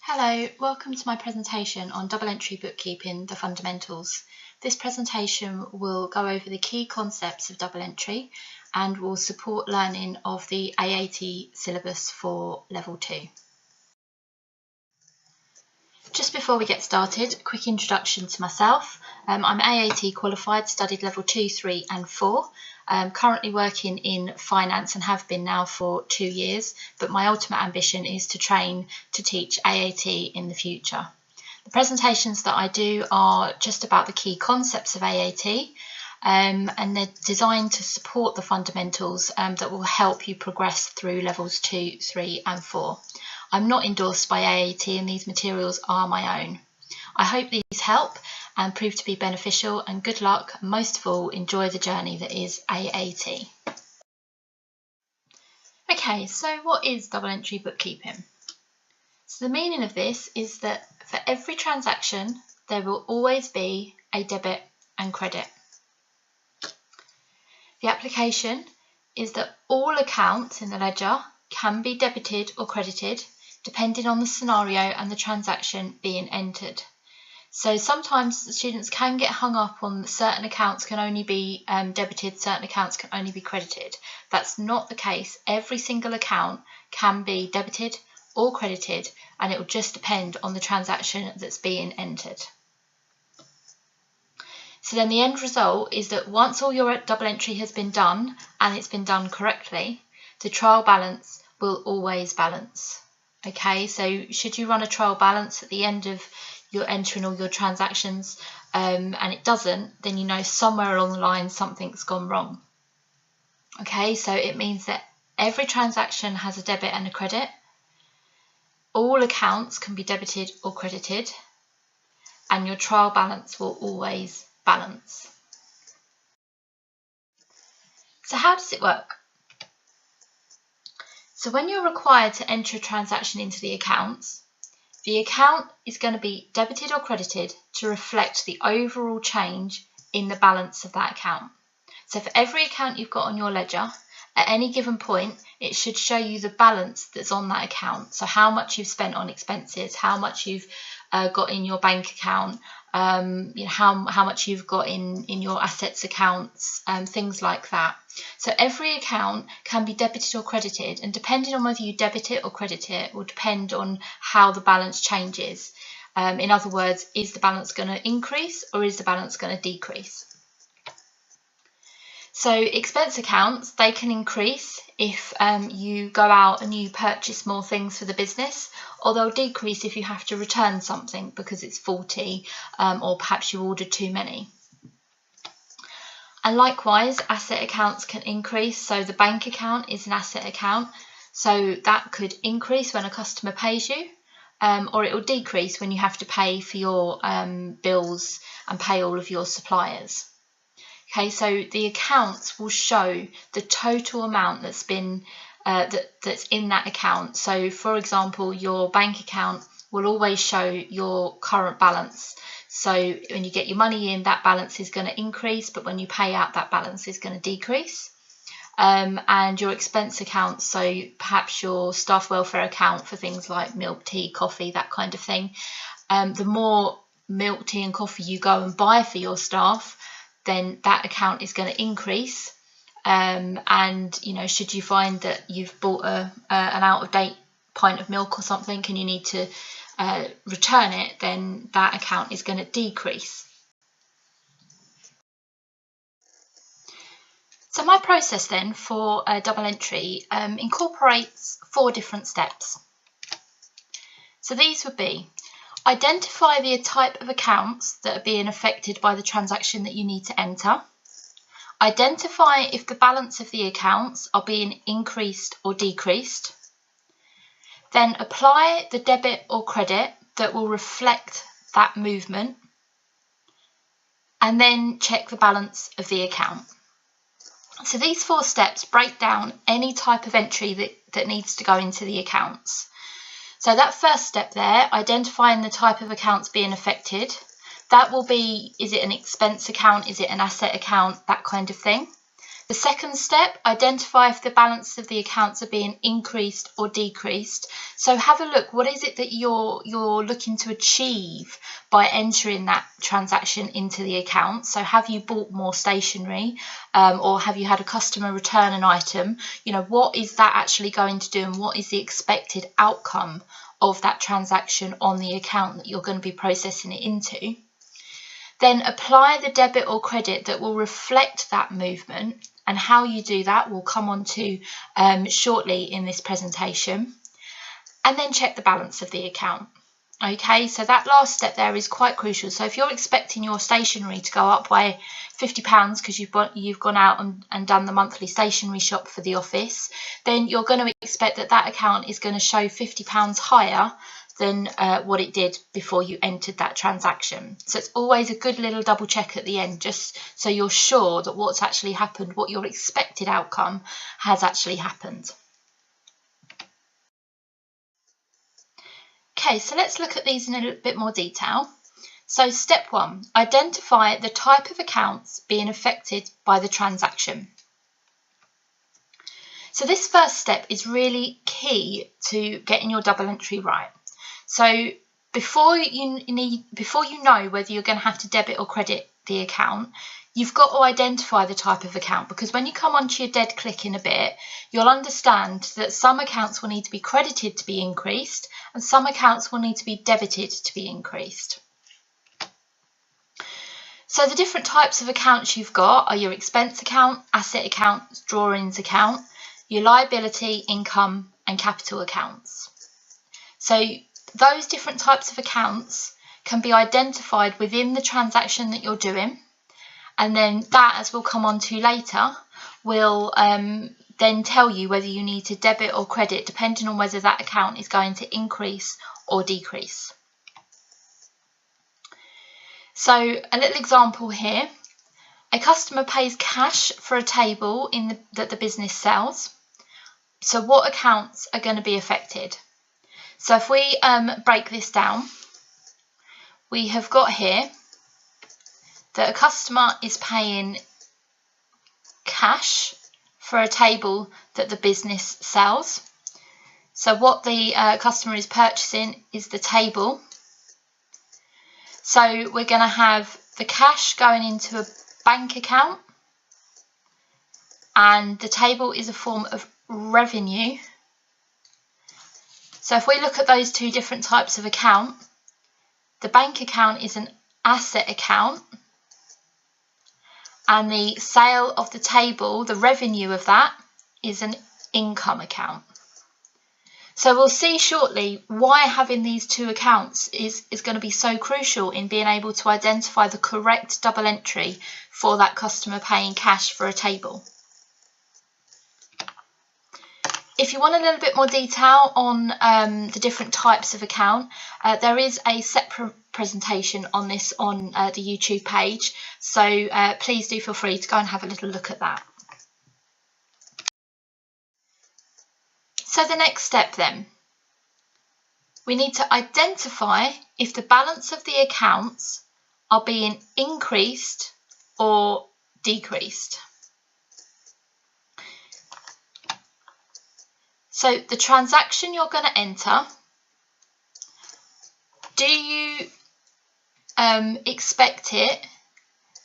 Hello, welcome to my presentation on double entry bookkeeping, the fundamentals. This presentation will go over the key concepts of double entry and will support learning of the AAT syllabus for level 2. Just before we get started, a quick introduction to myself. I'm AAT qualified, studied level 2, 3 and 4. I'm currently working in finance and have been now for 2 years, but my ultimate ambition is to train to teach AAT in the future. The presentations that I do are just about the key concepts of AAT and they're designed to support the fundamentals that will help you progress through levels 2, 3 and 4. I'm not endorsed by AAT and these materials are my own. I hope these help and prove to be beneficial, and good luck, and most of all enjoy the journey that is AAT. Okay, so what is double entry bookkeeping? So the meaning of this is that for every transaction there will always be a debit and credit. The application is that all accounts in the ledger can be debited or credited depending on the scenario and the transaction being entered. So sometimes the students can get hung up on certain accounts can only be debited, certain accounts can only be credited. That's not the case. Every single account can be debited or credited, and it will just depend on the transaction that's being entered. So then the end result is that once all your double entry has been done, and it's been done correctly, the trial balance will always balance. Okay, so should you run a trial balance at the end of you're entering all your transactions and it doesn't, then you know somewhere along the line something's gone wrong. Okay, so it means that every transaction has a debit and a credit. All accounts can be debited or credited, and your trial balance will always balance. So how does it work? So when you're required to enter a transaction into the accounts, the account is going to be debited or credited to reflect the overall change in the balance of that account. So for every account you've got on your ledger, at any given point, it should show you the balance that's on that account. So how much you've spent on expenses, how much you've got in your bank account, how much you've got in your assets accounts, things like that. So every account can be debited or credited, and depending on whether you debit it or credit it will depend on how the balance changes. In other words, is the balance going to increase or is the balance going to decrease? So expense accounts, they can increase if you go out and you purchase more things for the business, or they'll decrease if you have to return something because it's faulty or perhaps you ordered too many. And likewise, asset accounts can increase. So the bank account is an asset account, so that could increase when a customer pays you, or it will decrease when you have to pay for your bills and pay all of your suppliers. Okay, so the accounts will show the total amount that's been that's in that account. So for example, your bank account will always show your current balance. So when you get your money in, that balance is going to increase, but when you pay out, that balance is going to decrease. And your expense account, so perhaps your staff welfare account for things like milk, tea, coffee, that kind of thing. The more milk, tea and coffee you go and buy for your staff, then that account is going to increase. And you know, should you find that you've bought an out-of-date pint of milk or something and you need to return it, then that account is going to decrease. So my process then for double entry incorporates 4 different steps. So these would be: identify the type of accounts that are being affected by the transaction that you need to enter. Identify if the balance of the accounts are being increased or decreased. Then apply the debit or credit that will reflect that movement. And then check the balance of the account. So these 4 steps break down any type of entry that needs to go into the accounts. So that first step there, identifying the type of accounts being affected, that will be, is it an expense account, is it an asset account, that kind of thing. The The second step, identify if the balance of the accounts are being increased or decreased. So have a look, what is it that you're looking to achieve by entering that transaction into the account? So have you bought more stationery, or have you had a customer return an item? You know, what is that actually going to do, and what is the expected outcome of that transaction on the account that you're going to be processing it into? Then apply the debit or credit that will reflect that movement, and how you do that we'll come on to shortly in this presentation. And then check the balance of the account. Okay, so that last step there is quite crucial. So if you're expecting your stationery to go up by £50 because you've gone out and done the monthly stationery shop for the office, then you're going to expect that that account is going to show £50 higher than what it did before you entered that transaction. So it's always a good little double check at the end, just so you're sure that what's actually happened, what your expected outcome has actually happened. Okay, so let's look at these in a little bit more detail. So step 1, identify the type of accounts being affected by the transaction. So this first step is really key to getting your double entry right. So before you know whether you're going to have to debit or credit the account, you've got to identify the type of account, because when you come onto your dead click in a bit, you'll understand that some accounts will need to be credited to be increased and some accounts will need to be debited to be increased. So the different types of accounts you've got are your expense account, asset account, drawings account, your liability, income and capital accounts. So those different types of accounts can be identified within the transaction that you're doing, and then that, as we'll come on to later, will then tell you whether you need to debit or credit depending on whether that account is going to increase or decrease. So a little example here, a customer pays cash for a table that the business sells. So what accounts are going to be affected? So if we break this down, we have got here that a customer is paying cash for a table that the business sells. So what the customer is purchasing is the table. So we're going to have the cash going into a bank account, and the table is a form of revenue. So if we look at those two different types of account, the bank account is an asset account, and the sale of the table, the revenue of that, is an income account. So we'll see shortly why having these two accounts is going to be so crucial in being able to identify the correct double entry for that customer paying cash for a table. If you want a little bit more detail on the different types of account, there is a separate presentation on this on the YouTube page, so please do feel free to go and have a little look at that. So the next step then, we need to identify if the balance of the accounts are being increased or decreased. So the transaction you're going to enter, do you expect it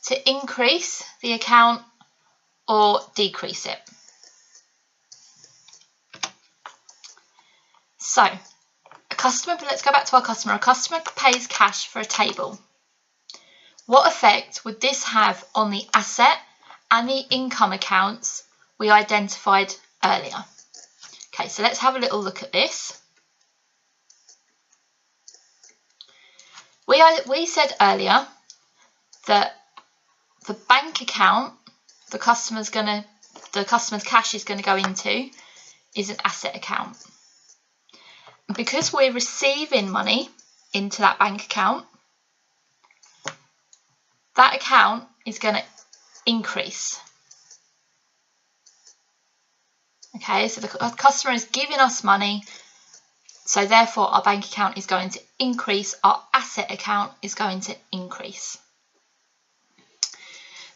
to increase the account or decrease it? So a customer, let's go back to our customer. A customer pays cash for a table. What effect would this have on the asset and the income accounts we identified earlier? Okay, so let's have a little look at this. We said earlier that the bank account the customer's cash is going to go into is an asset account. And because we're receiving money into that bank account, that account is going to increase. Okay, so the customer is giving us money, so therefore our bank account is going to increase, our asset account is going to increase.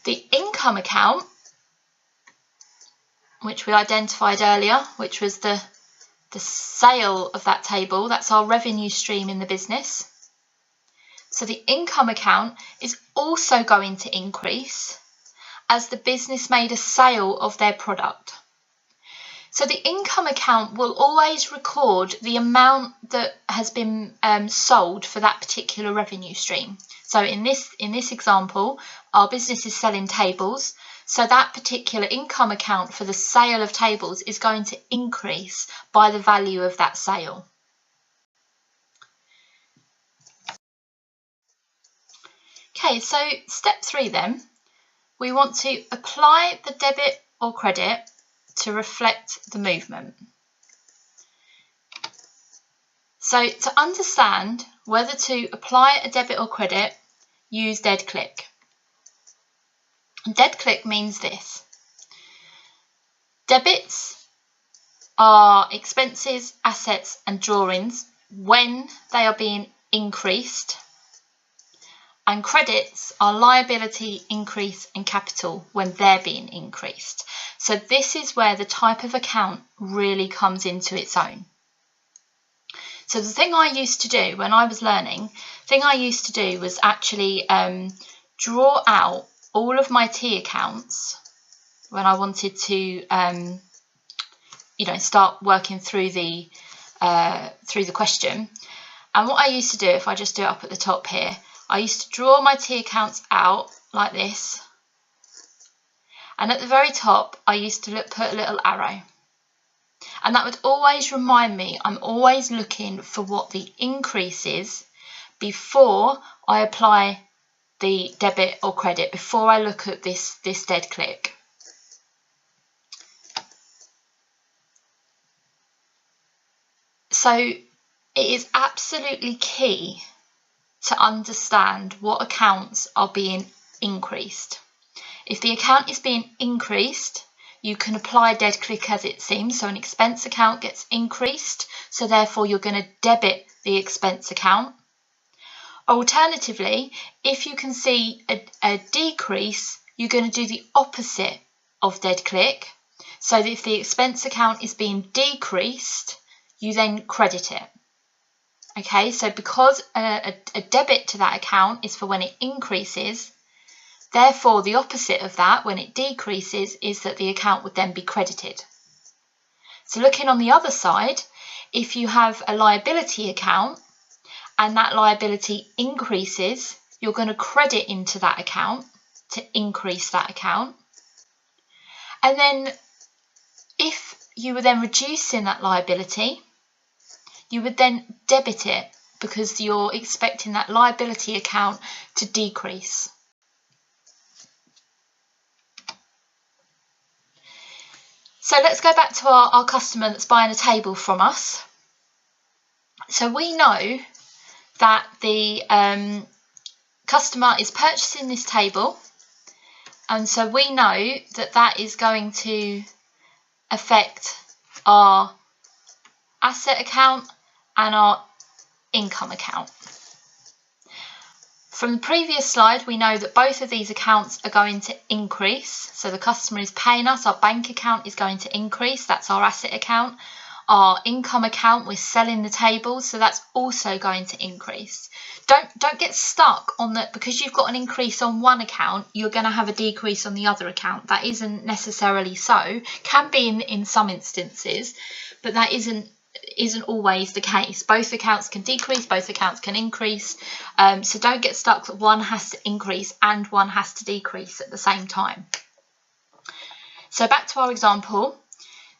The income account which we identified earlier, which was the sale of that table. That's our revenue stream in the business. So the income account is also going to increase as the business made a sale of their product. So the income account will always record the amount that has been sold for that particular revenue stream. So in this example, our business is selling tables. So that particular income account for the sale of tables is going to increase by the value of that sale. Okay, so step 3 then, we want to apply the debit or credit to reflect the movement. So to understand whether to apply a debit or credit, use dead click. Dead click means this. Debits are expenses, assets and drawings when they are being increased, and credits are liability, increase and capital when they're being increased. So this is where the type of account really comes into its own. So the thing I used to do when I was learning, was actually draw out all of my T accounts when I wanted to start working through the question. And what I used to do, if I just do it up at the top here, I used to draw my T accounts out like this, and at the very top I used to put a little arrow, and that would always remind me I'm always looking for what the increase is before I apply the debit or credit, before I look at this dead click. So it is absolutely key to understand what accounts are being increased. If the account is being increased, you can apply dead click as it seems. So an expense account gets increased, so therefore you're going to debit the expense account. Alternatively, if you can see a decrease, you're going to do the opposite of dead click. So that if the expense account is being decreased, you then credit it. Okay, so because a debit to that account is for when it increases, therefore the opposite of that, when it decreases, is that the account would then be credited. So looking on the other side, if you have a liability account and that liability increases, you're going to credit into that account to increase that account. And then if you were then reducing that liability, you would then debit it because you're expecting that liability account to decrease. So let's go back to our customer that's buying a table from us. So we know that the customer is purchasing this table, and so we know that that is going to affect our asset account and our income account. From the previous slide, we know that both of these accounts are going to increase. So the customer is paying us, our bank account is going to increase, that's our asset account. Our income account, we're selling the tables, so that's also going to increase. Don't get stuck on that because you've got an increase on one account, you're going to have a decrease on the other account. That isn't necessarily so. Can be in some instances, but that isn't always the case. Both accounts can decrease, both accounts can increase, so don't get stuck that one has to increase and one has to decrease at the same time. So back to our example.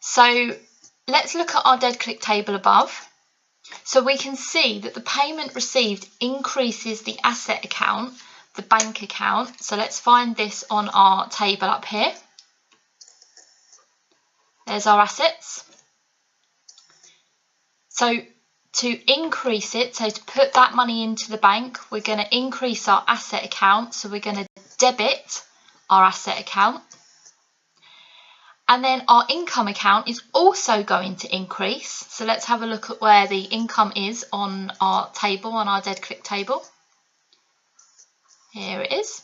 So let's look at our dead click table above. So we can see that the payment received increases the asset account, the bank account. So let's find this on our table up here. There's our assets. So to increase it, so to put that money into the bank, we're going to increase our asset account. So we're going to debit our asset account. And then our income account is also going to increase. So let's have a look at where the income is on our table, on our dead click table. Here it is.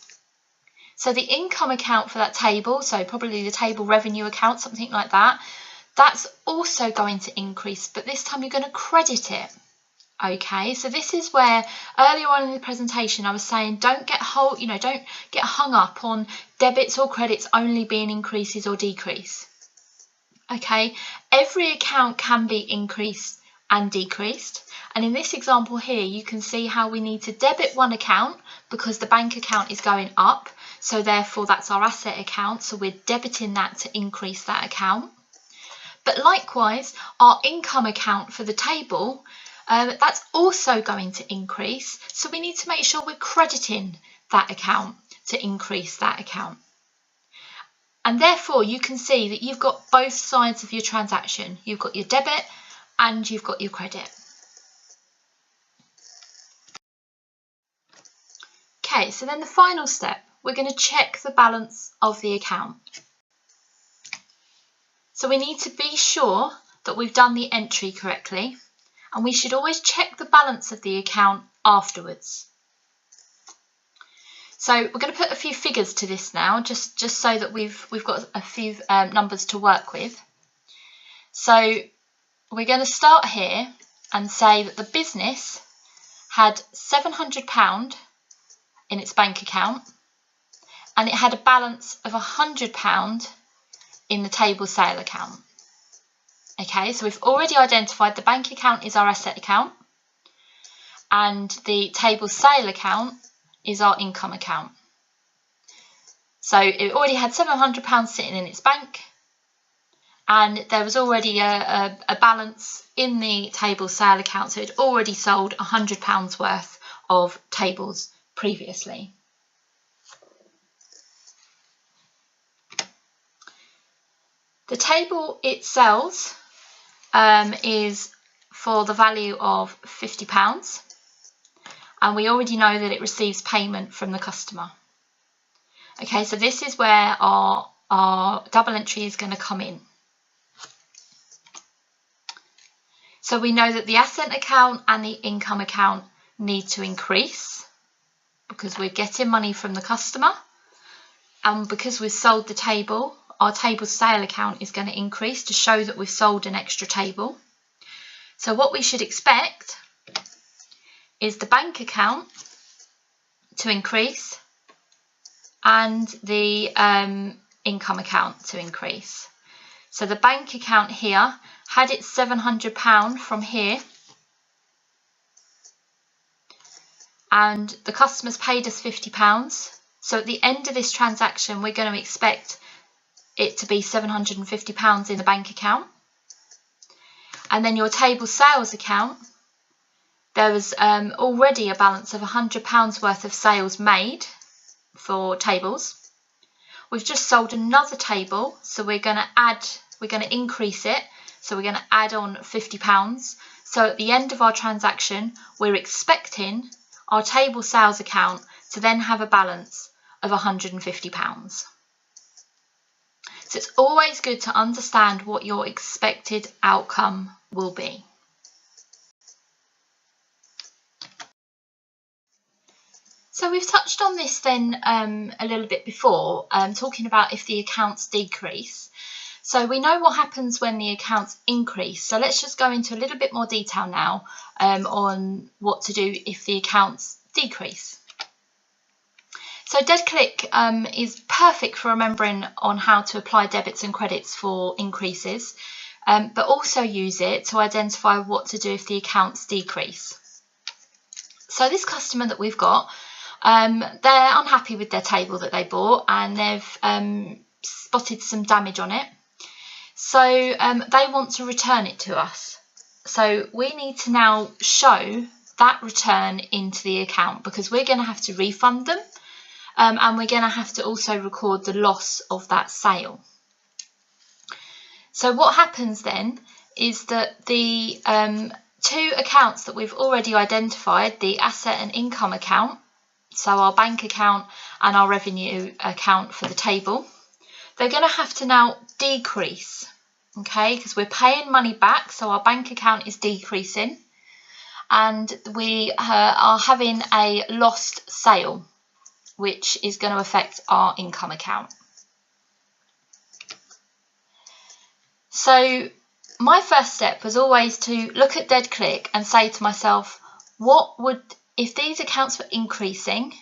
So the income account for that table, so probably the table revenue account, something like that, that's also going to increase, but this time you're going to credit it. Okay, so this is where earlier on in the presentation I was saying don't get hung up on debits or credits only being increases or decrease. Okay, every account can be increased and decreased, and in this example here you can see how we need to debit one account because the bank account is going up, so therefore that's our asset account, so we're debiting that to increase that account. But likewise, our income account for the table, that's also going to increase, so we need to make sure we're crediting that account to increase that account. And therefore you can see that you've got both sides of your transaction. You've got your debit and you've got your credit. Okay, so then the final step, we're going to check the balance of the account. So we need to be sure that we've done the entry correctly, and we should always check the balance of the account afterwards. So we're going to put a few figures to this now, just so that we've got a few numbers to work with. So we're going to start here and say that the business had £700 in its bank account, and it had a balance of £100 in the table sale account. Okay, so we've already identified the bank account is our asset account and the table sale account is our income account. So it already had £700 sitting in its bank, and there was already a balance in the table sale account, so it already sold £100 worth of tables previously. The table it sells is for the value of £50, and we already know that it receives payment from the customer. Okay, so this is where our double entry is going to come in. So we know that the asset account and the income account need to increase because we're getting money from the customer, and because we've sold the table, our table sale account is going to increase to show that we've sold an extra table. So what we should expect is the bank account to increase and the income account to increase. So the bank account here had its £700 from here, and the customer's paid us £50. So at the end of this transaction, we're going to expect it to be £750 in the bank account. And then your table sales account, there was already a balance of £100 worth of sales made for tables. We've just sold another table, so we're going to increase it, so we're going to add on £50. So at the end of our transaction, we're expecting our table sales account to then have a balance of £150. So it's always good to understand what your expected outcome will be. So we've touched on this then a little bit before, talking about if the accounts decrease. So we know what happens when the accounts increase. So let's just go into a little bit more detail now on what to do if the accounts decrease. So DeadClick is perfect for remembering on how to apply debits and credits for increases, but also use it to identify what to do if the accounts decrease. So this customer that we've got, they're unhappy with their table that they bought, and they've spotted some damage on it. So they want to return it to us. So we need to now show that return into the account, because we're going to have to refund them. And we're going to have to also record the loss of that sale. So what happens then is that the two accounts that we've already identified, the asset and income account, so our bank account and our revenue account for the table, they're going to have to now decrease, okay, because we're paying money back, so our bank account is decreasing, and we are having a lost sale. which is going to affect our income account. So my first step was always to look at dead click and say to myself, if these accounts were increasing,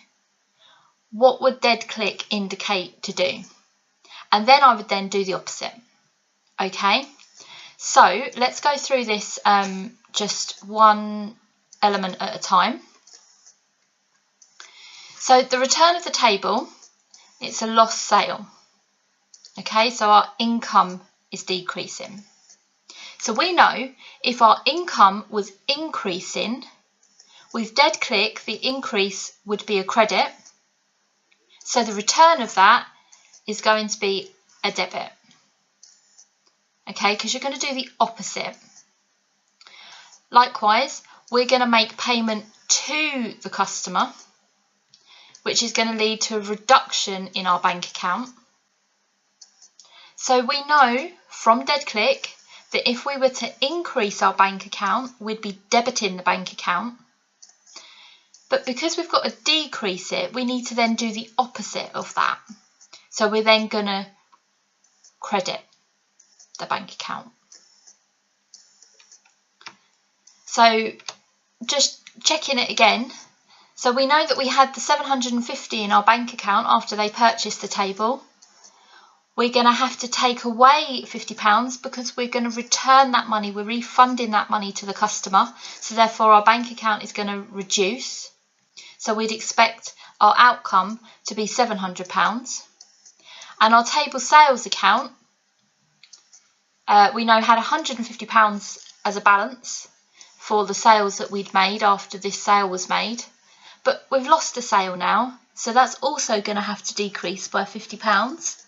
what would dead click indicate to do? And then I would then do the opposite. Okay, so let's go through this just one element at a time. So the return of the table, it's a lost sale. Okay, so our income is decreasing. So we know if our income was increasing, with dead click, the increase would be a credit. So the return of that is going to be a debit. Okay, because you're going to do the opposite. Likewise, we're going to make payment to the customer, which is going to lead to a reduction in our bank account. So we know from dead click that if we were to increase our bank account, we'd be debiting the bank account. But because we've got to decrease it, we need to then do the opposite of that. So we're then going to credit the bank account. So just checking it again. So we know that we had the 750 in our bank account after they purchased the table. We're going to have to take away £50 because we're going to return that money. We're refunding that money to the customer. So therefore our bank account is going to reduce. So we'd expect our outcome to be £700. And our table sales account, we know had £150 as a balance for the sales that we'd made after this sale was made. But we've lost a sale now, so that's also going to have to decrease by £50,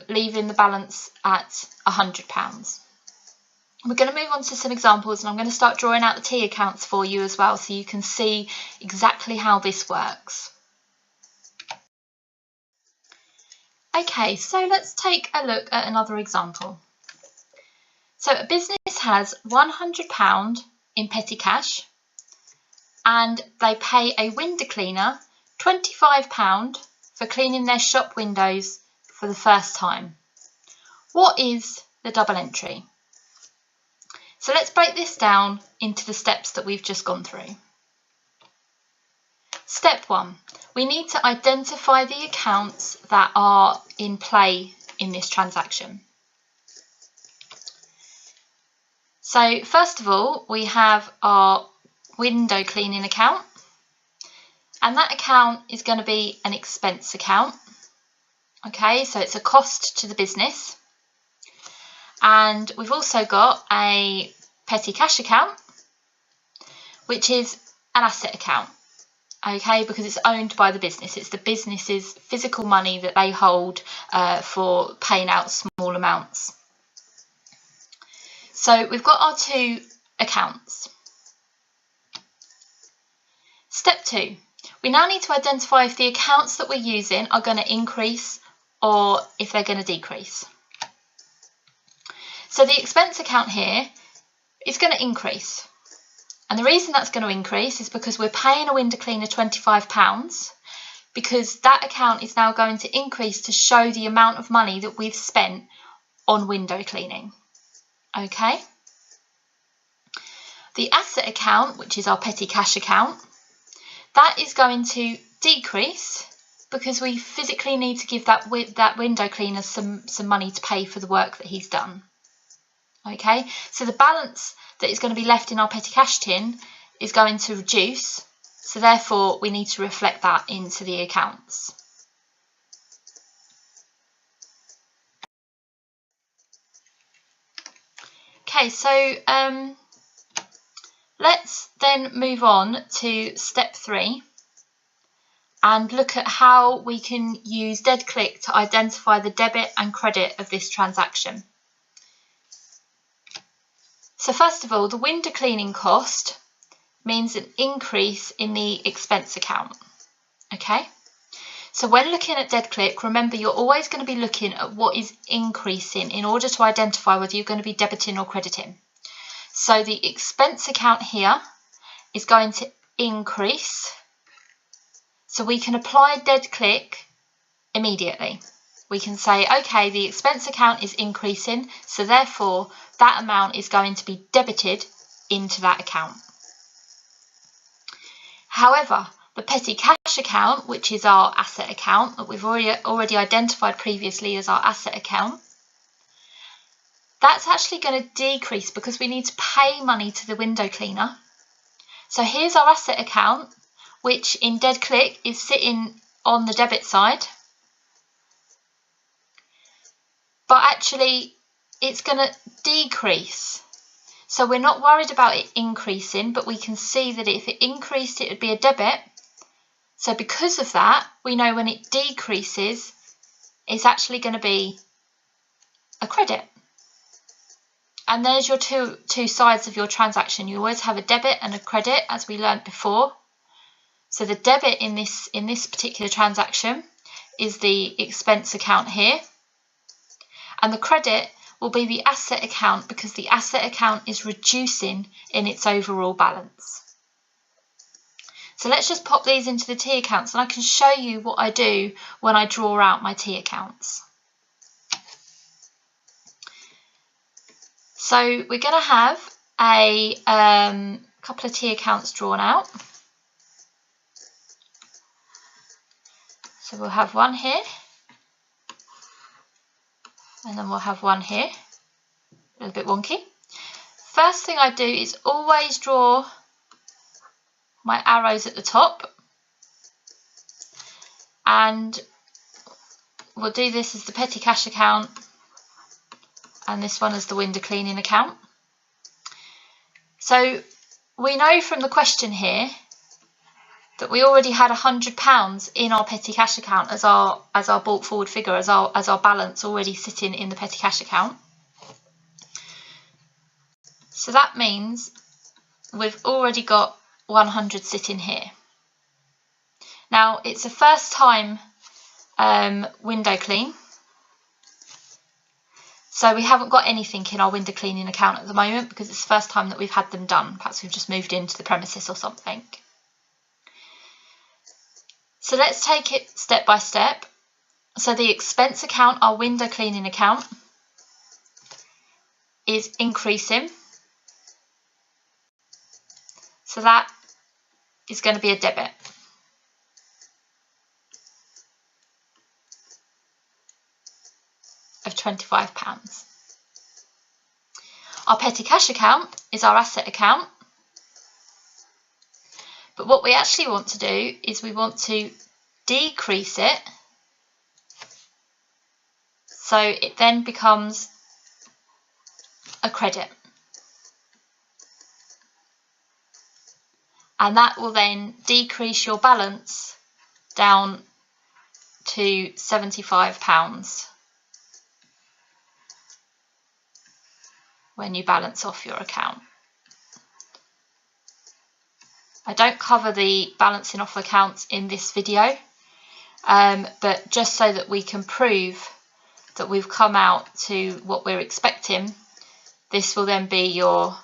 leaving the balance at £100. We're going to move on to some examples, and I'm going to start drawing out the T accounts for you as well, so you can see exactly how this works. Okay, so let's take a look at another example. So a business has £100 in petty cash, and they pay a window cleaner £25 for cleaning their shop windows for the first time. What is the double entry? So let's break this down into the steps that we've just gone through. Step 1, we need to identify the accounts that are in play in this transaction. So first of all, we have our window cleaning account, and that account is going to be an expense account. Okay, so it's a cost to the business. And we've also got a petty cash account, which is an asset account. Okay, because it's owned by the business. It's the business's physical money that they hold for paying out small amounts. So we've got our two accounts. Step 2, we now need to identify if the accounts that we're using are going to increase or if they're going to decrease. So the expense account here is going to increase. And the reason that's going to increase is because we're paying a window cleaner £25, because that account is now going to increase to show the amount of money that we've spent on window cleaning. Okay. The asset account, which is our petty cash account, that is going to decrease because we physically need to give that window cleaner some money to pay for the work that he's done. Okay, so the balance that is going to be left in our petty cash tin is going to reduce, so therefore we need to reflect that into the accounts. Okay, so let's then move on to step 3 and look at how we can use dead click to identify the debit and credit of this transaction. So first of all, the window cleaning cost means an increase in the expense account. Okay, so when looking at dead click, remember you're always going to be looking at what is increasing in order to identify whether you're going to be debiting or crediting. So the expense account here is going to increase So we can apply dead click immediately. We can say, okay, the expense account is increasing, so therefore that amount is going to be debited into that account. However, the petty cash account, which is our asset account that we've already identified previously as our asset account, that's actually going to decrease because we need to pay money to the window cleaner. So here's our asset account, which in dead click is sitting on the debit side. But actually it's going to decrease. So we're not worried about it increasing, but we can see that if it increased, it would be a debit. So because of that, we know when it decreases, it's actually going to be a credit. And there's your two sides of your transaction. You always have a debit and a credit, as we learned before. So the debit in this particular transaction is the expense account here. And the credit will be the asset account because the asset account is reducing in its overall balance. So let's just pop these into the T accounts and I can show you what I do when I draw out my T accounts. So we're going to have a couple of T accounts drawn out. So we'll have one here, and then we'll have one here, a little bit wonky. First thing I do is always draw my arrows at the top, and we'll do this as the petty cash account and this one as the window cleaning account. So we know from the question here that we already had £100 in our petty cash account as our brought forward figure, as our balance already sitting in the petty cash account. So that means we've already got 100 sitting here. Now it's a first time window clean, so we haven't got anything in our window cleaning account at the moment because it's the first time that we've had them done. Perhaps we've just moved into the premises or something. So let's take it step by step. So the expense account, our window cleaning account, is increasing. So that is going to be a debit. Of £25. Our petty cash account is our asset account. But what we actually want to do is we want to decrease it. So it then becomes a credit. And that will then decrease your balance down to £75 when you balance off your account. I don't cover the balancing off accounts in this video, but just so that we can prove that we've come out to what we're expecting, this will then be your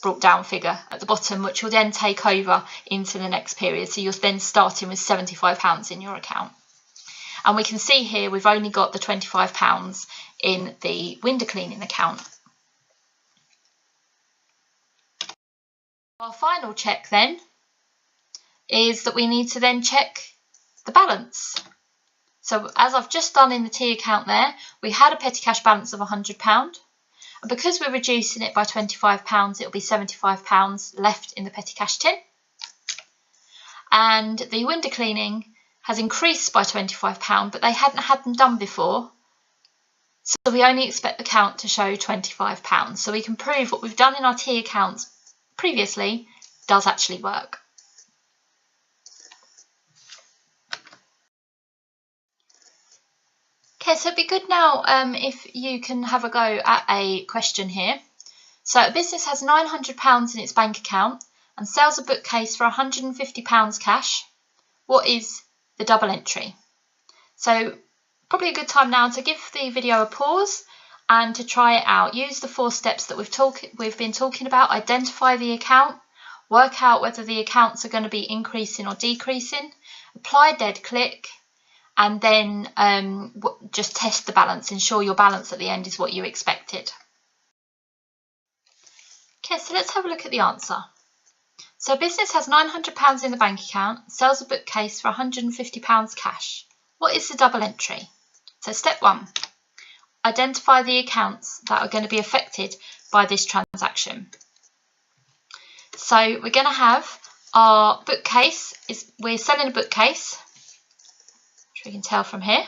brought down figure at the bottom, which will then take over into the next period. So you're then starting with £75 in your account. And we can see here we've only got the £25 in the window cleaning account. Our final check then is that we need to then check the balance. So as I've just done in the T account there, we had a petty cash balance of £100. And because we're reducing it by £25, it'll be £75 left in the petty cash tin. And the window cleaning has increased by £25, but they hadn't had them done before. So we only expect the count to show £25. So we can prove what we've done in our T accounts previously does actually work. Okay, so it'd be good now if you can have a go at a question here. So a business has £900 in its bank account and sells a bookcase for £150 cash. What is the double entry? So probably a good time now to give the video a pause and to try it out. Use the 4 steps that we've been talking about. Identify the account, work out whether the accounts are going to be increasing or decreasing, apply dead click, and then just test the balance. Ensure your balance at the end is what you expected. Okay, so let's have a look at the answer. So a business has £900 in the bank account, sells a bookcase for £150 cash. What is the double entry? So step 1, identify the accounts that are going to be affected by this transaction. So we're going to have our bookcase, we're selling a bookcase, which we can tell from here.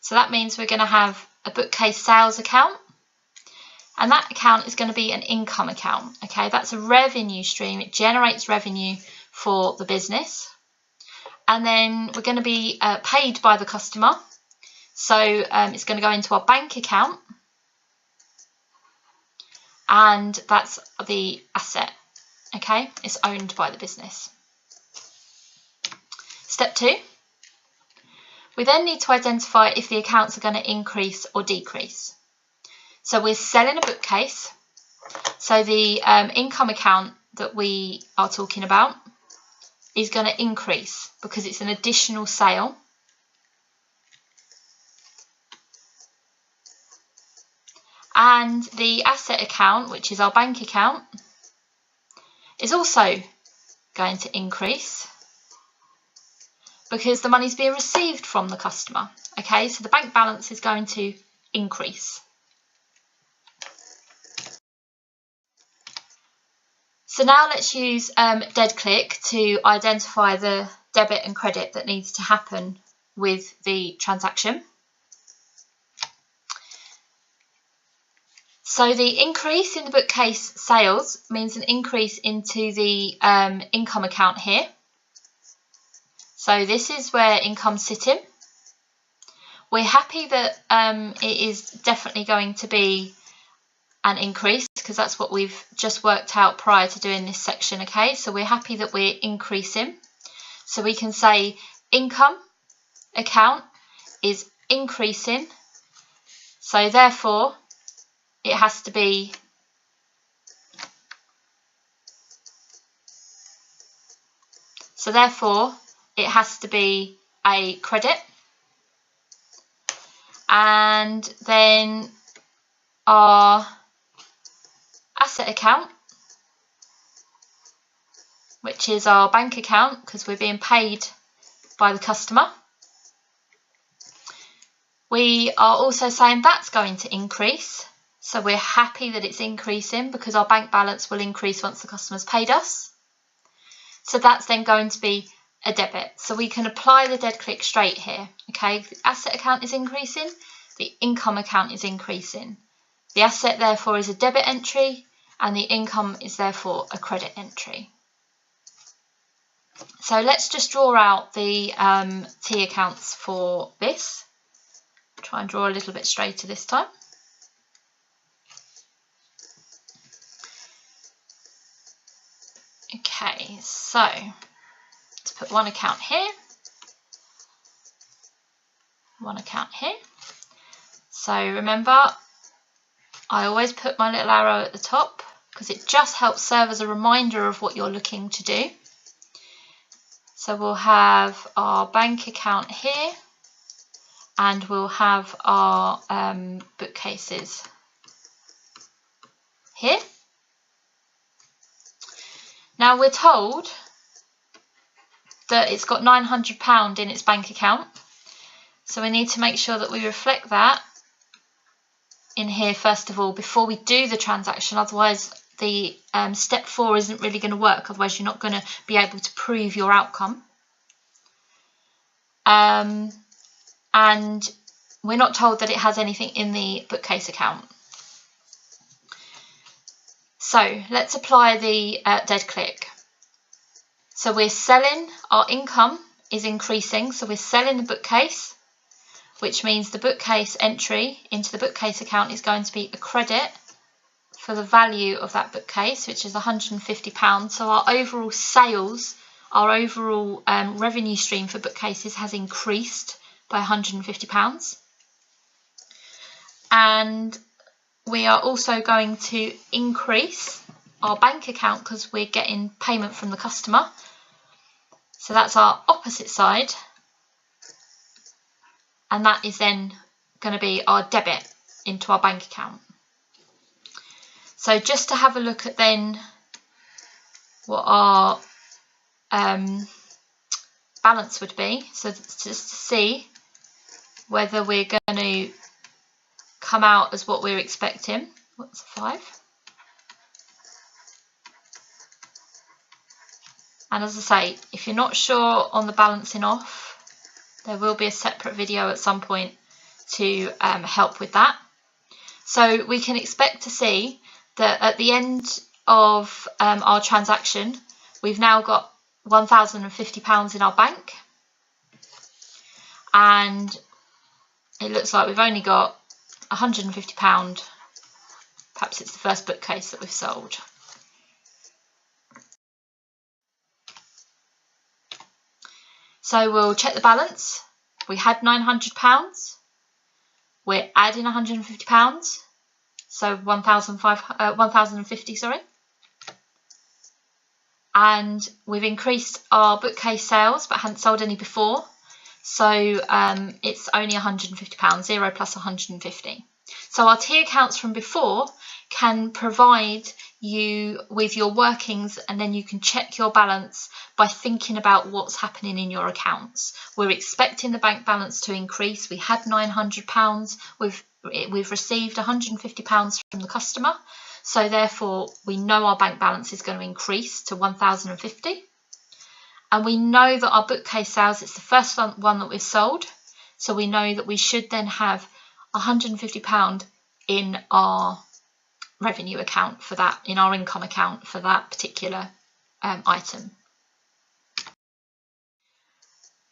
So that means we're going to have a bookcase sales account, and that account is going to be an income account. Okay, that's a revenue stream. It generates revenue for the business. And then we're going to be paid by the customer. So it's going to go into our bank account, and that's the asset. Okay, it's owned by the business. Step 2, we then need to identify if the accounts are going to increase or decrease. So we're selling a bookcase, so the income account that we are talking about is going to increase because it's an additional sale. And the asset account, which is our bank account, is also going to increase because the money's being received from the customer. Okay, so the bank balance is going to increase. So now let's use dead click to identify the debit and credit that needs to happen with the transaction. So the increase in the bookcase sales means an increase into the income account here. So this is where income's sitting. We're happy that it is definitely going to be an increase because that's what we've just worked out prior to doing this section. Okay, so we're happy that we're increasing. So we can say income account is increasing. So therefore, it has to be a credit. And then our asset account, which is our bank account because we're being paid by the customer, we are also saying that's going to increase. So we're happy that it's increasing because our bank balance will increase once the customer's paid us. So that's then going to be a debit. So we can apply the dead click straight here. Okay, the asset account is increasing, the income account is increasing. The asset therefore is a debit entry and the income is therefore a credit entry. So let's just draw out the T accounts for this. Try and draw a little bit straighter this time. Okay, so let's put one account here, one account here. So remember, I always put my little arrow at the top because it just helps serve as a reminder of what you're looking to do. So we'll have our bank account here and we'll have our bookcases here. Now we're told that it's got £900 in its bank account, so we need to make sure that we reflect that in here first of all before we do the transaction, otherwise the step 4 isn't really going to work, otherwise you're not going to be able to prove your outcome. And we're not told that it has anything in the bookcase account. So let's apply the dead click. So we're selling, our income is increasing, so we're selling the bookcase, which means the bookcase entry into the bookcase account is going to be a credit for the value of that bookcase, which is £150. So our overall sales, our overall revenue stream for bookcases has increased by £150. And we are also going to increase our bank account because we're getting payment from the customer. So that's our opposite side, and that is then going to be our debit into our bank account. So just to have a look at then what our balance would be, so just to see whether we're going to come out as what we're expecting. What's 5? And as I say, if you're not sure on the balancing off, there will be a separate video at some point to help with that. So we can expect to see that at the end of our transaction, we've now got £1,050 in our bank, and it looks like we've only got £150. Perhaps it's the first bookcase that we've sold. So we'll check the balance. We had £900. We're adding £150, so 1,050, sorry. And we've increased our bookcase sales, but hadn't sold any before. So it's only £150, 0 plus 150. So our T accounts from before can provide you with your workings, and then you can check your balance by thinking about what's happening in your accounts. We're expecting the bank balance to increase. We had £900. We've received £150 from the customer. So therefore, we know our bank balance is going to increase to 1,050. And we know that our bookcase sales, it's the first one that we've sold. So we know that we should then have £150 in our revenue account for that, in our income account for that particular item.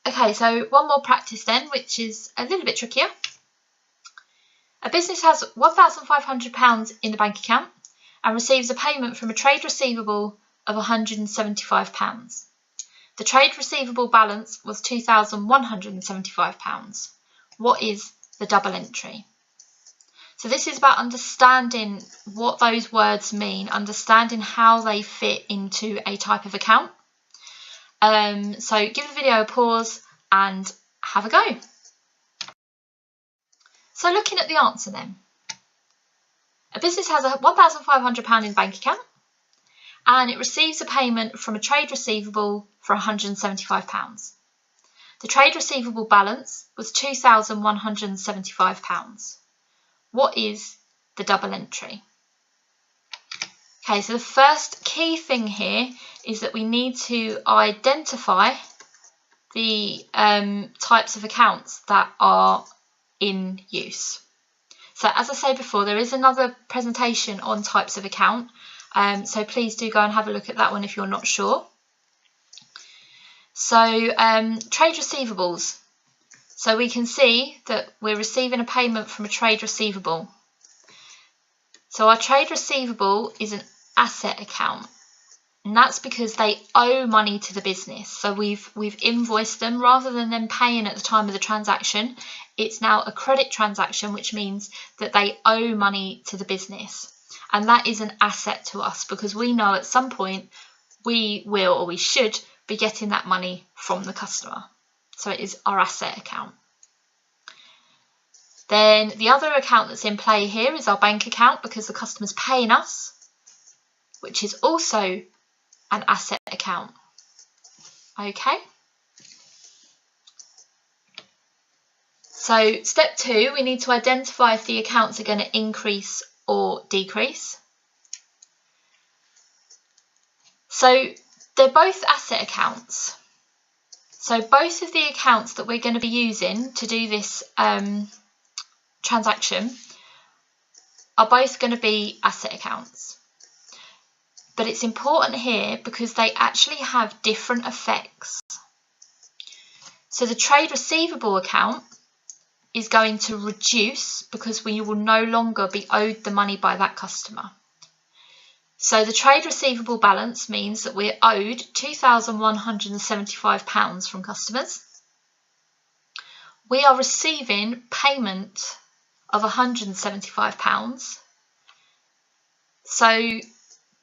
Okay, so one more practice then, which is a little bit trickier. A business has £1,500 in the bank account and receives a payment from a trade receivable of £175. The trade receivable balance was £2,175. What is the double entry? So this is about understanding what those words mean, understanding how they fit into a type of account. So give the video a pause and have a go. So looking at the answer then. A business has a £1,500 in bank account and it receives a payment from a trade receivable for £175. The trade receivable balance was £2,175. What is the double entry? Okay, so the first key thing here is that we need to identify the types of accounts that are in use. So as I say before, there is another presentation on types of account, so please do go and have a look at that one if you're not sure. So trade receivables. So we can see that we're receiving a payment from a trade receivable. So our trade receivable is an asset account, and that's because they owe money to the business. So we've invoiced them rather than them paying at the time of the transaction. It's now a credit transaction, which means that they owe money to the business, and that is an asset to us because we know at some point we will, or we should, be getting that money from the customer. So it is our asset account. Then the other account that's in play here is our bank account because the customer's paying us, which is also an asset account. Okay. So step 2, we need to identify if the accounts are going to increase or decrease. So they're both asset accounts. So both of the accounts that we're going to be using to do this transaction are both going to be asset accounts. But it's important here because they actually have different effects. So the trade receivable account is going to reduce because we will no longer be owed the money by that customer. So the trade receivable balance means that we're owed £2,175 from customers. We are receiving payment of £175. So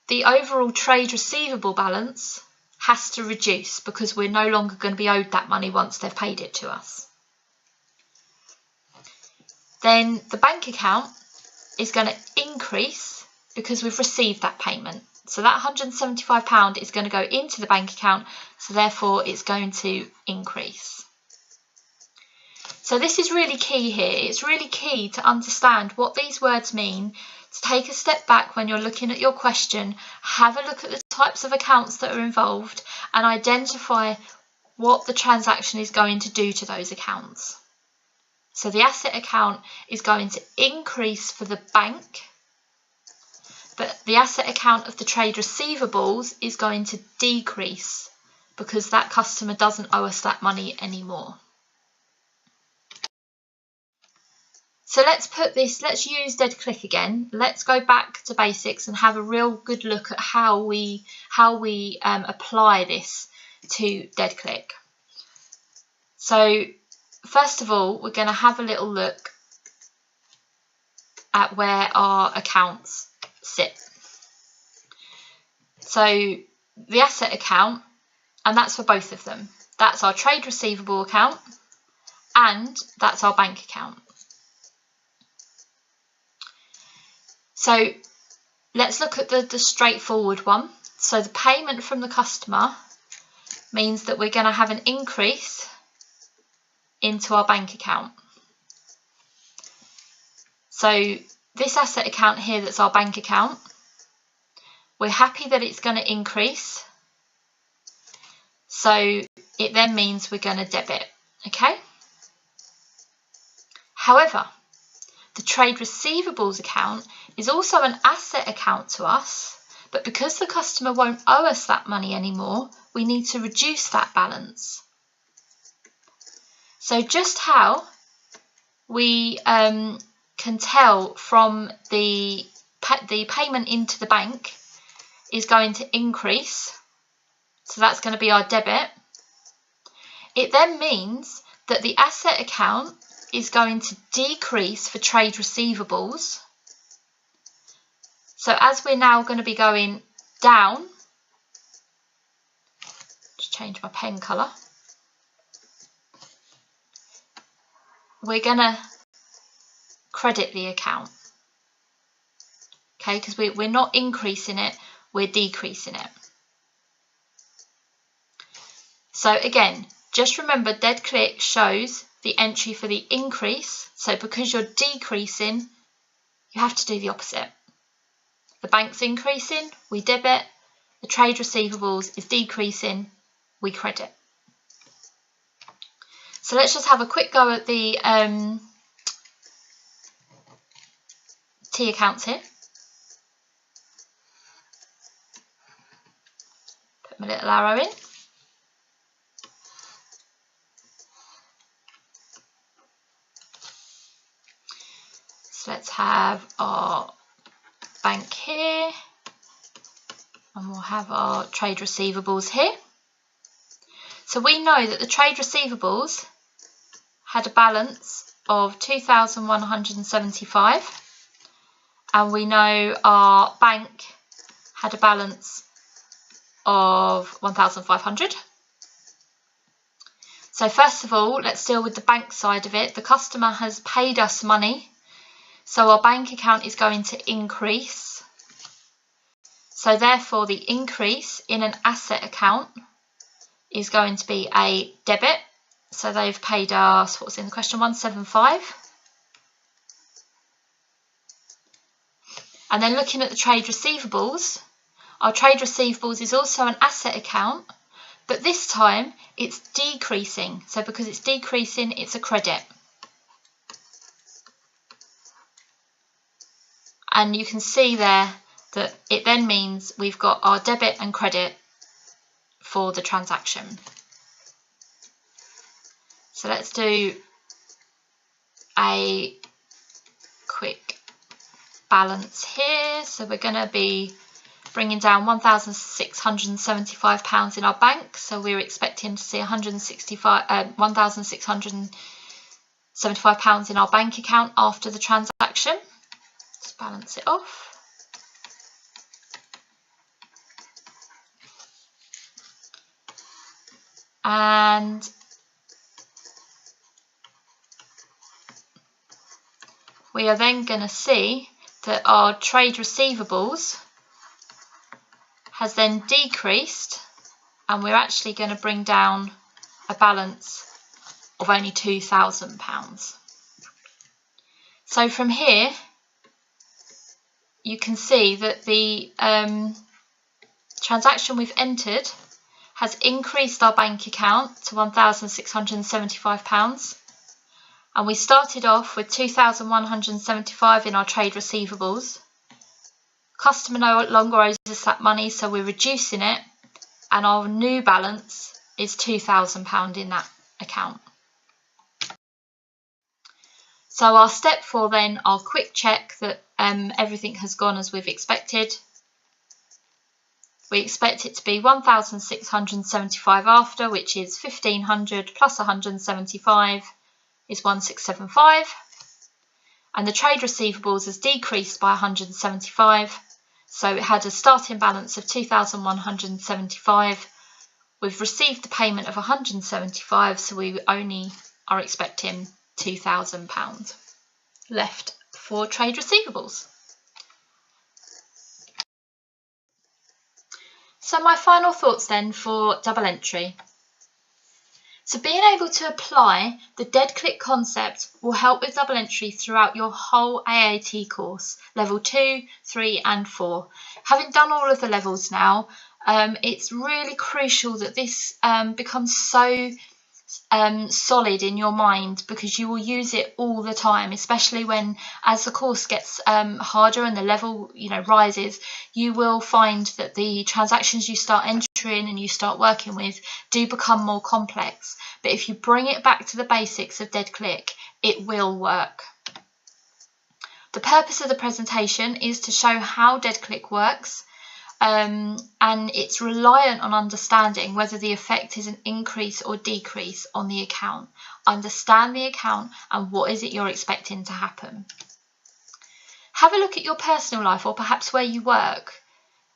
the overall trade receivable balance has to reduce because we're no longer going to be owed that money once they've paid it to us. Then the bank account is going to increase because we've received that payment. So that £175 is going to go into the bank account, so therefore it's going to increase. So this is really key here. It's really key to understand what these words mean, to take a step back when you're looking at your question, have a look at the types of accounts that are involved and identify what the transaction is going to do to those accounts. So the asset account is going to increase for the bank, but the asset account of the trade receivables is going to decrease because that customer doesn't owe us that money anymore. So let's use dead click again. Let's go back to basics and have a real good look at how we apply this to dead click. So first of all, we're going to have a little look at where our accounts sit. So the asset account, and that's for both of them. That's our trade receivable account and that's our bank account. So let's look at the straightforward one. So the payment from the customer means that we're going to have an increase into our bank account. So this asset account here, that's our bank account, we're happy that it's going to increase. So it then means we're going to debit, okay? However, the trade receivables account is also an asset account to us, but because the customer won't owe us that money anymore, we need to reduce that balance. So just how we can tell from the payment into the bank is going to increase, so that's going to be our debit. It then means that the asset account is going to decrease for trade receivables. So as we're now going to be going down, just change my pen colour, we're going to credit the account, okay, because we're not increasing it, we're decreasing it. So again, just remember dead click shows the entry for the increase, so because you're decreasing, you have to do the opposite. The bank's increasing, we debit, the trade receivables is decreasing, we credit. So let's just have a quick go at the T accounts here. Put my little arrow in. So let's have our bank here, and we'll have our trade receivables here. So we know that the trade receivables had a balance of 2,175, and we know our bank had a balance of 1,500. So first of all, let's deal with the bank side of it. The customer has paid us money, so our bank account is going to increase. So therefore the increase in an asset account is going to be a debit. So they've paid us, what was in the question, 175. And then looking at the trade receivables, our trade receivables is also an asset account, but this time it's decreasing. So because it's decreasing, it's a credit. And you can see there that it then means we've got our debit and credit for the transaction. So let's do a quick balance here. So we're going to be bringing down £1,675 in our bank. So we're expecting to see £1,675 in our bank account after the transaction. Let's balance it off. and we are then going to see that our trade receivables has then decreased, and we're actually going to bring down a balance of only £2,000. So from here you can see that the transaction we've entered has increased our bank account to £1,675, and we started off with £2,175 in our trade receivables. Customer no longer owes us that money, so we're reducing it, and our new balance is £2,000 in that account. So our step 4 then, I'll quick check that everything has gone as we've expected. We expect it to be 1,675 after, which is 1,500 plus 175 is 1,675. And the trade receivables has decreased by 175. So it had a starting balance of 2,175. We've received the payment of 175, so we only are expecting £2,000 left for trade receivables. So my final thoughts then for double entry. So being able to apply the dead click concept will help with double entry throughout your whole AAT course, level 2, 3 and 4. Having done all of the levels now, it's really crucial that this becomes so solid in your mind, because you will use it all the time, especially when, as the course gets harder and the level rises, you will find that the transactions you start entering and you start working with do become more complex. But if you bring it back to the basics of dead click, it will work. The purpose of the presentation is to show how dead click works, and it's reliant on understanding whether the effect is an increase or decrease on the account. Understand the account and what is it you're expecting to happen. Have a look at your personal life, or perhaps where you work.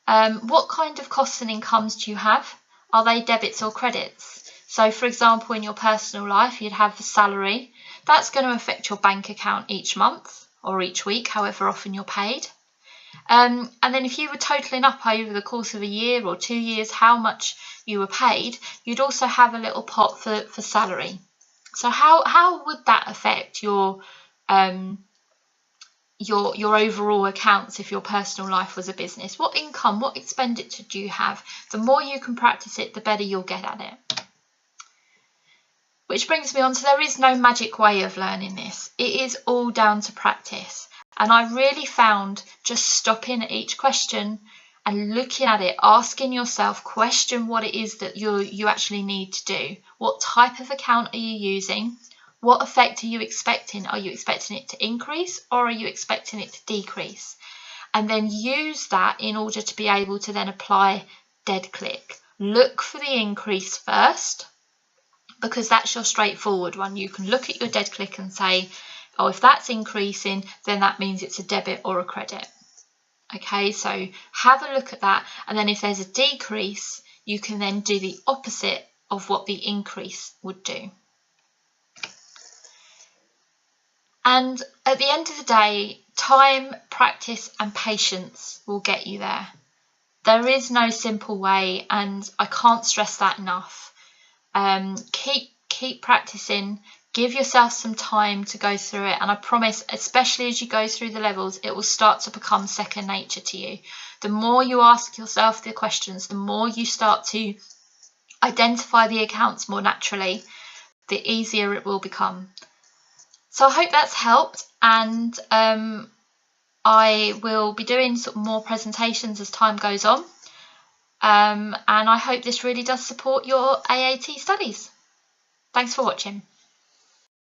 What kind of costs and incomes do you have? Are they debits or credits? So for example, in your personal life you'd have a salary. That's going to affect your bank account each month or each week, however often you're paid. And then if you were totaling up over the course of a year or 2 years how much you were paid, you'd also have a little pot for salary. So how would that affect your overall accounts if your personal life was a business? What income, what expenditure do you have? The more you can practice it, the better you'll get at it. Which brings me on to, there is no magic way of learning this. It is all down to practice. And I really found just stopping at each question and looking at it, asking yourself, question what it is that you actually need to do. What type of account are you using? What effect are you expecting? Are you expecting it to increase, or are you expecting it to decrease? And then use that in order to be able to then apply dead click. Look for the increase first, because that's your straightforward one. You can look at your dead click and say, oh, if that's increasing, then that means it's a debit or a credit. Okay, so have a look at that, and then if there's a decrease, you can then do the opposite of what the increase would do. And at the end of the day, time, practice and patience will get you there. There is no simple way, and I can't stress that enough. Keep practicing. Give yourself some time to go through it, and I promise, especially as you go through the levels, it will start to become second nature to you. The more you ask yourself the questions, the more you start to identify the accounts more naturally, the easier it will become. So I hope that's helped, and I will be doing more presentations as time goes on, and I hope this really does support your AAT studies. Thanks for watching.